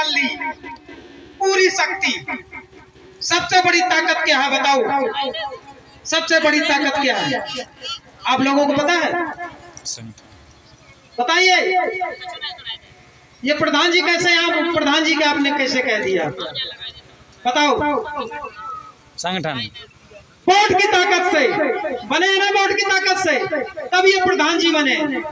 निकाल ली, पूरी शक्ति। सबसे बड़ी ताकत क्या है बताओ? सबसे बड़ी ताकत क्या है आप लोगों को पता है? बताइए। ये प्रधान जी कैसे हैं? आप प्रधान जी के आपने कैसे कह दिया? बताओ। संगठन वोट की ताकत से बने ना, वोट की ताकत से तब ये प्रधान जी बने।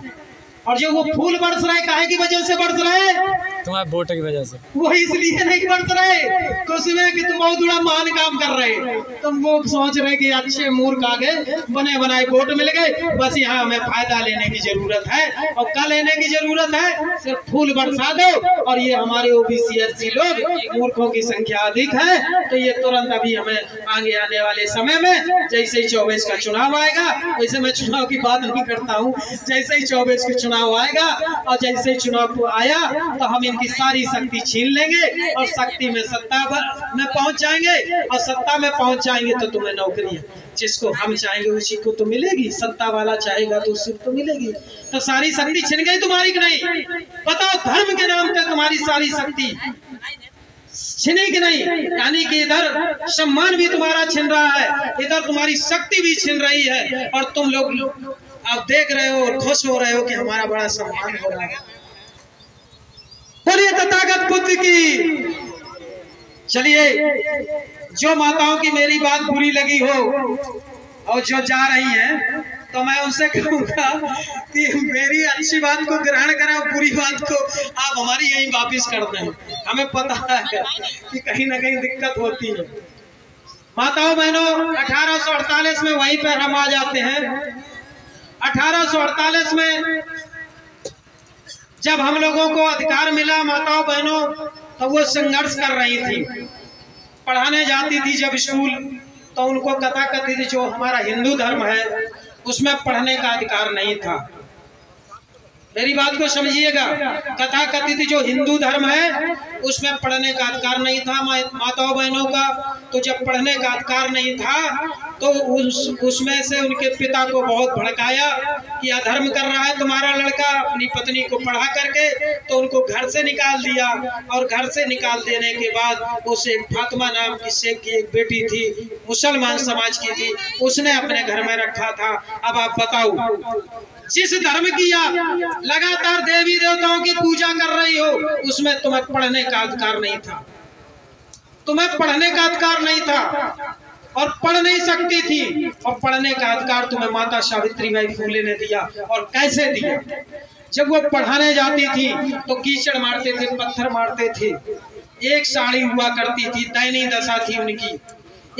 और जो वो फूल बरस रहे काहे की वजह से बरस रहे? तुम्हारे वोट की वजह से। वो इसलिए नहीं बरस रहे उसमें कि तुम बहुत बड़ा महान काम कर रहे। तुम वो सोच रहे कि अच्छे मूर्ख आगे बने बनाए वोट मिल गए, बस यहाँ हमें फायदा लेने की जरूरत है। और क्या लेने की जरूरत है? सिर्फ फूल बरसा दो। और ये हमारे ओबीसी एससी लोग मूर्खों की संख्या अधिक है, तो ये तुरंत अभी हमें आगे आने वाले समय में जैसे ही 24 का चुनाव आएगा, वैसे मैं चुनाव की बात नहीं करता हूँ, जैसे ही 24 का चुनाव आएगा और जैसे ही चुनाव आया तो हम इनकी सारी शक्ति छीन लेंगे और शक्ति में सत्ता में पहुंच जाएंगे। और सत्ता में पहुंच जाएंगे तो तुम्हें नौकरी है, जिसको हम चाहेंगे उसी को तो मिलेगी, सत्ता वाला चाहेगा तो उसी को तो मिलेगी। तो सारी शक्ति छिन गई तुम्हारी कि नहीं? बताओ, धर्म के नाम पे तुम्हारी सारी शक्ति छिनी कि नहीं? यानी कि इधर सम्मान भी तुम्हारा छिन रहा है, इधर तुम्हारी शक्ति भी छिन रही है। और तुम लोग आप देख रहे हो और खुश हो रहे हो कि हमारा बड़ा सम्मान हो रहा है। बोलिए तथागत बुद्ध की। चलिए, जो माताओं की मेरी बात बुरी लगी हो और जो जा रही हैं, तो मैं उनसे कहूंगा कि मेरी अच्छी बात को ग्रहण करें और बुरी बात को आप हमारी यहीं वापिस कर दें। हमें पता है कि कहीं ना कहीं दिक्कत होती है। माताओं बहनों, 1848 में वहीं पर हम आ जाते हैं। 1848 में जब हम लोगों को अधिकार मिला माताओं बहनों, तो वो संघर्ष कर रही थी। पढ़ाने जाती थी जब स्कूल, तो उनको कथाकथित जो हमारा हिंदू धर्म है उसमें पढ़ने का अधिकार नहीं था। मेरी बात को समझिएगा, कथाकथित जो हिंदू धर्म है उसमें पढ़ने का अधिकार नहीं था माताओं बहनों का। तो जब पढ़ने का अधिकार नहीं था तो उसमें से उनके पिता को बहुत भड़काया कि अधर्म कर रहा है तुम्हारा लड़का अपनी पत्नी को पढ़ा करके। तो उनको घर से निकाल दिया। और घर से निकाल देने के बाद उसे फातिमा नाम की शेख की एक बेटी थी, मुसलमान समाज की थी, उसने अपने घर में रखा था। अब आप बताओ, जिस धर्म की आप लगातार देवी देवताओं की पूजा कर रही हो उसमें तुम्हें पढ़ने का अधिकार नहीं था, तुम्हें पढ़ने का अधिकार नहीं था और पढ़ नहीं सकती थी। और पढ़ने का अधिकार तुम्हें माता सावित्रीबाई फूले ने दिया। और कैसे दिया? जब वो पढ़ाने जाती थी तो कीचड़ मारते थे, पत्थर मारते थे। एक साड़ी हुआ करती थी, दयनीय दशा थी उनकी।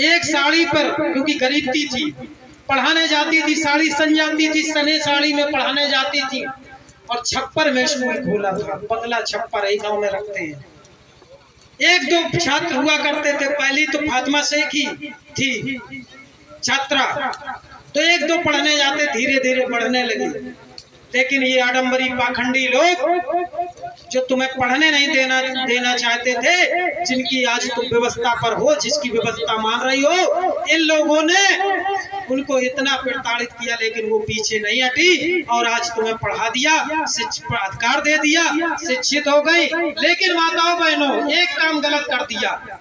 एक साड़ी पर, क्योंकि गरीब थी, पढ़ाने जाती थी, साड़ी सन जाती थी, सने साड़ी में पढ़ाने जाती थी। और छप्पर में स्कूल खोला था, बंगला छप्पर एक गाँव में रखते हैं। एक दो छात्र हुआ करते थे। पहली तो फातिमा शेख ही थी छात्रा, तो एक दो पढ़ने जाते, धीरे धीरे बढ़ने लगे। लेकिन ये आडंबरी पाखंडी लोग जो तुम्हें पढ़ने नहीं देना चाहते थे, जिनकी आज तुम व्यवस्था पर हो, जिसकी व्यवस्था मान रही हो, इन लोगों ने उनको इतना प्रताड़ित किया, लेकिन वो पीछे नहीं हटी और आज तुम्हें पढ़ा दिया, अधिकार दे दिया, शिक्षित हो गई। लेकिन माताओं बहनों, एक काम गलत कर दिया।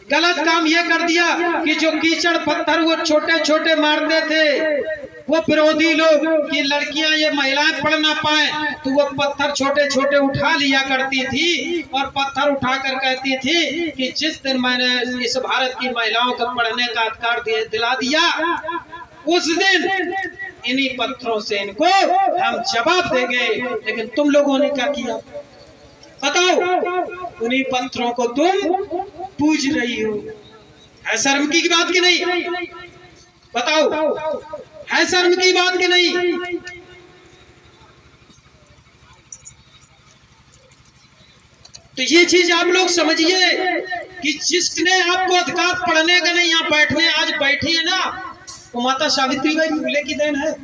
गलत काम ये कर दिया कि जो कीचड़ पत्थर वो छोटे छोटे मारते थे वो विरोधी लोग, कि लड़कियां ये महिलाएं पढ़ ना पाए, तो वो पत्थर छोटे छोटे उठा लिया करती थी और पत्थर उठाकर कहती थी कि जिस दिन मैंने इस भारत की महिलाओं को पढ़ने का अधिकार दिला दिया, उस दिन इन्हीं पत्थरों से इनको हम जवाब देंगे। लेकिन तुम लोगों ने क्या किया बताओ? उन्हीं पत्थरों को तुम पूज रही हो। है शर्म की बात की नहीं? बताओ, है शर्म की बात की नहीं? तो ये चीज आप लोग समझिए कि जिसने आपको अधिकार पढ़ने का नहीं, यहाँ बैठने आज बैठी है ना, वो माता सावित्रीबाई फूले की देन है।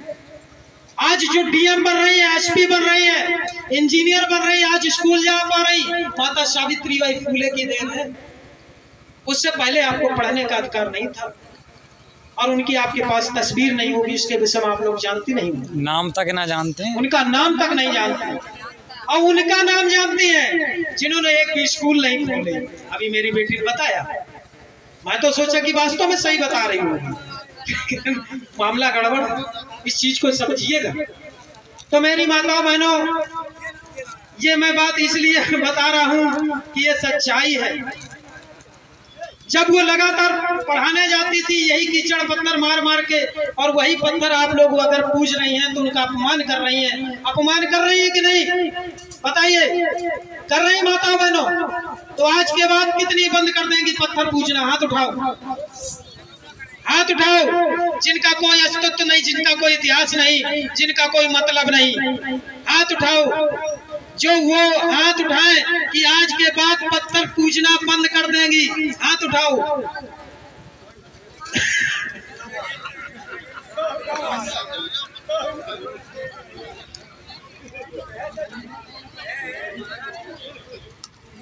आज जो डीएम बन रही है, एसपी बन रही है, इंजीनियर बन रही है, आज स्कूल जा पा रही, माता सावित्रीबाई फूले की देन है। उससे पहले आपको पढ़ने का अधिकार नहीं था और उनकी आपके पास तस्वीर नहीं होगी, इसके विषय में आप लोग जानते नहीं, नाम तक ना जानते हैं, उनका नाम तक नहीं जानते। और उनका नाम जानती हैं जिन्होंने एक भी स्कूल नहीं खोले। अभी मेरी बेटी ने बताया, मैं तो सोचा कि वास्तव में सही बता रही हूँ मामला गड़बड़, इस चीज को समझिएगा। तो मेरी माताओं बहनों, ये मैं बात इसलिए बता रहा हूँ कि ये सच्चाई है। जब वो लगातार पढ़ाने जाती थी यही कीचड़ पत्थर मार मार के, और वही पत्थर आप लोग अगर पूछ रही हैं तो उनका अपमान कर रही हैं। अपमान कर रही है कि नहीं बताइए? कर रही माताओं बहनों? तो आज के बाद कितनी बंद कर देंगी पत्थर पूछना? हाथ उठाओ, हाथ उठाओ। जिनका कोई अस्तित्व नहीं, जिनका कोई इतिहास नहीं, जिनका कोई मतलब नहीं, हाथ उठाओ। जो वो हाथ उठाए कि आज के बाद पत्थर पूजना बंद कर देंगी, हाथ उठाओ।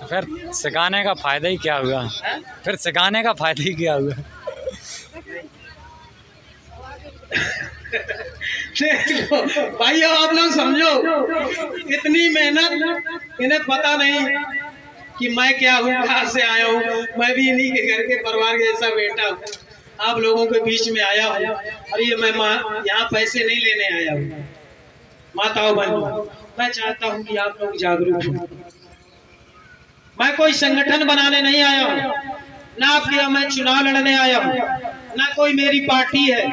फिर सिखाने का फायदा ही क्या हुआ? फिर सिखाने का फायदा ही क्या हुआ? भाइयों आप लोग समझो, इतनी मेहनत इन्हें पता नहीं कि मैं क्या हूँ, कहाँ से आया हूँ। मैं भी इन्हीं के घर के परिवार जैसा बेटा हूँ, आप लोगों के बीच में आया हूँ। और ये मैं यहाँ पैसे नहीं लेने आया हूँ। माताओं बहनों, मैं चाहता हूँ कि आप लोग जागरूक हो। मैं कोई संगठन बनाने नहीं आया हूँ, ना आपके यहाँ मैं चुनाव लड़ने आया हूँ, ना कोई मेरी पार्टी है।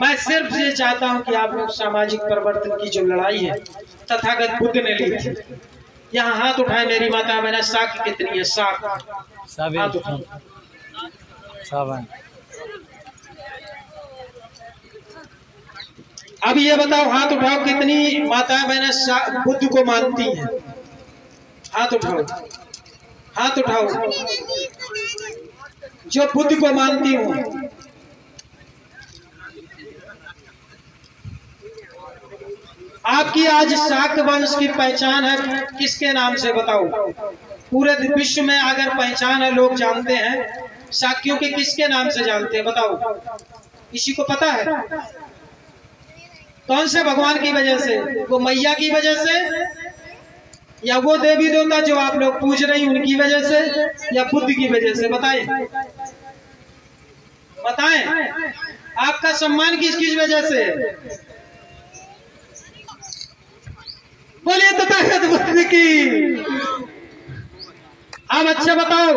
मैं सिर्फ ये चाहता हूं कि आप लोग सामाजिक परिवर्तन की जो लड़ाई है तथागत बुद्ध ने ली थी। यहाँ हाथ उठाए मेरी माता बहना, साख कितनी है? साख हाथ उठाओ। अब ये बताओ, हाथ उठाओ, कितनी माता बहना बुद्ध को मानती हैं? हाथ उठाओ, हाथ उठाओ जो बुद्ध को मानती हूँ। आपकी आज शाक वंश की पहचान है किसके नाम से बताओ? पूरे विश्व में अगर पहचान है, लोग जानते हैं, शाक्यों के किसके नाम से जानते हैं बताओ? किसी को पता है? कौन से भगवान की वजह से? वो मैया की वजह से, या वो देवी देवता जो आप लोग पूज रही उनकी वजह से, या बुद्ध की वजह से? बताएं, बताएं। आपका सम्मान किस वजह से? बोलिए तथागत बुद्ध की। आप अच्छा बताओ।